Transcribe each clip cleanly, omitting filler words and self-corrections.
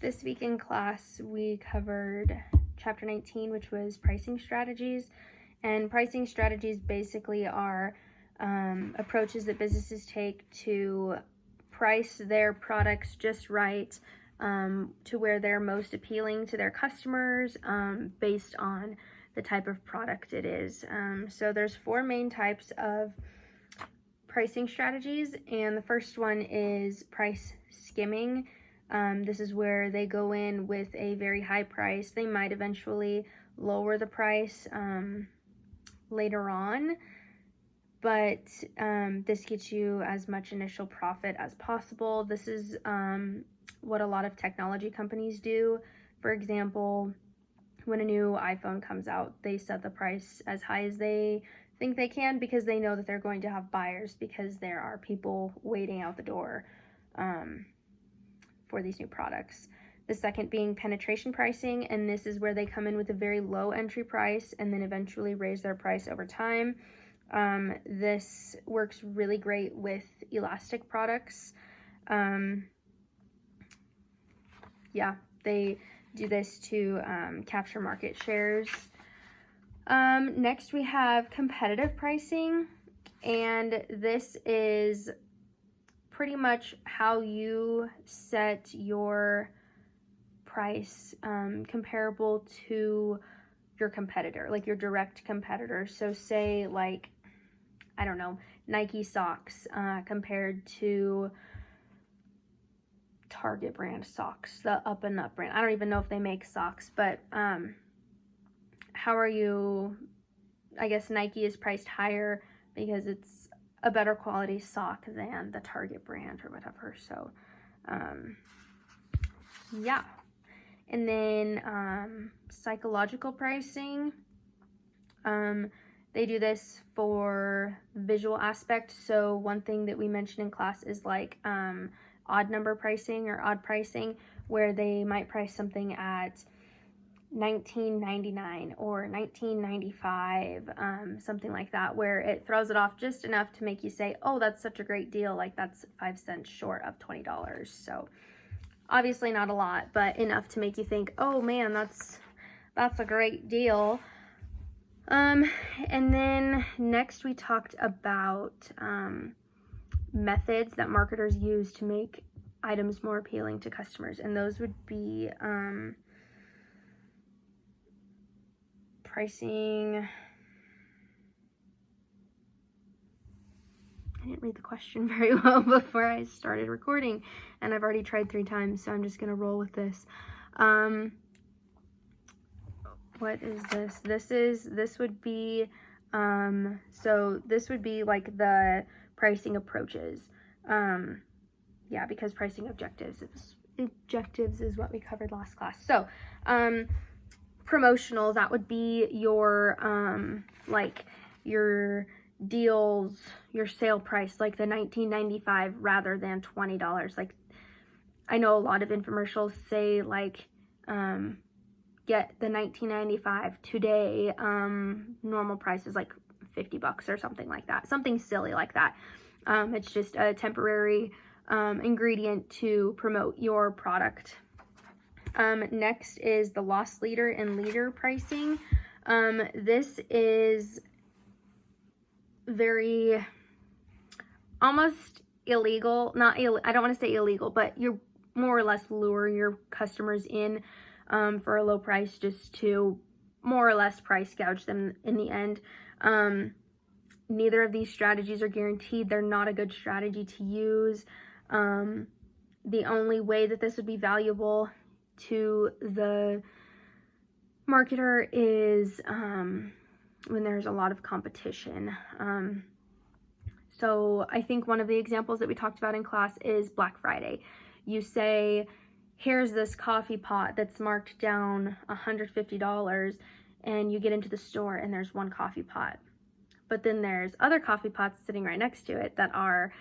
This week in class, we covered chapter 19, which was pricing strategies. And pricing strategies basically are approaches that businesses take to price their products just right, to where they're most appealing to their customers based on the type of product it is. So there's 4 main types of pricing strategies, and the first one is price skimming. This is where they go in with a very high price. They might eventually lower the price later on, but this gets you as much initial profit as possible. This is what a lot of technology companies do. For example, when a new iPhone comes out, they set the price as high as they think they can because they know that they're going to have buyers, because there are people waiting out the door for these new products. The second being penetration pricing, and this is where they come in with a very low entry price and then eventually raise their price over time. This works really great with elastic products. They do this to capture market shares. Next we have competitive pricing, and this is pretty much how you set your price comparable to your competitor, like your direct competitor. So say, like, I don't know, Nike socks compared to Target brand socks, the Up and Up brand. I don't even know if they make socks, but how are you, I guess Nike is priced higher because it's a better quality sock than the Target brand or whatever. So yeah. And then psychological pricing, they do this for visual aspect. So one thing that we mentioned in class is like odd number pricing or odd pricing, where they might price something at $19.99 or $19.95, something like that, where it throws it off just enough to make you say, oh, that's such a great deal, like that's 5 cents short of $20. So obviously not a lot, but enough to make you think, oh man, that's a great deal. And then next we talked about methods that marketers use to make items more appealing to customers, and those would be pricing. I didn't read the question very well before I started recording, and I've already tried 3 times, so I'm just gonna roll with this. What is this? This would be, so this would be like the pricing approaches. Yeah, because pricing objectives is what we covered last class. So, promotional, that would be your, like your deals, your sale price, like the $19.95 rather than $20. Like, I know a lot of infomercials say like, get the $19.95 today, normal price is like $50 or something like that, something silly like that. It's just a temporary ingredient to promote your product. Next is the loss leader and leader pricing. This is very almost illegal, I don't want to say illegal, but you're more or less lure your customers in for a low price just to more or less price gouge them in the end. Neither of these strategies are guaranteed. They're not a good strategy to use. The only way that this would be valuable to the marketer is when there's a lot of competition. So I think one of the examples that we talked about in class is Black Friday. You say, here's this coffee pot that's marked down $150, and you get into the store and there's one coffee pot. But then there's other coffee pots sitting right next to it that are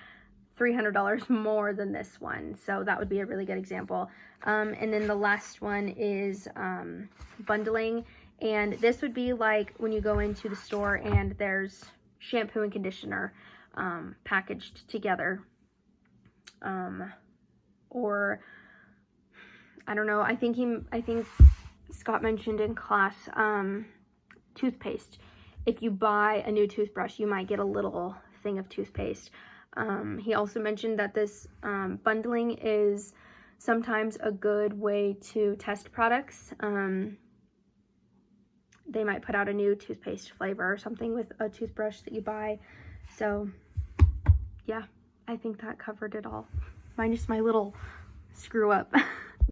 $300 more than this one. So that would be a really good example. And then the last one is bundling. And this would be like when you go into the store and there's shampoo and conditioner packaged together. Or I don't know. I think Scott mentioned in class, toothpaste. If you buy a new toothbrush, you might get a little thing of toothpaste. He also mentioned that this bundling is sometimes a good way to test products. They might put out a new toothpaste flavor or something with a toothbrush that you buy. So yeah, I think that covered it all. Minus my little screw up.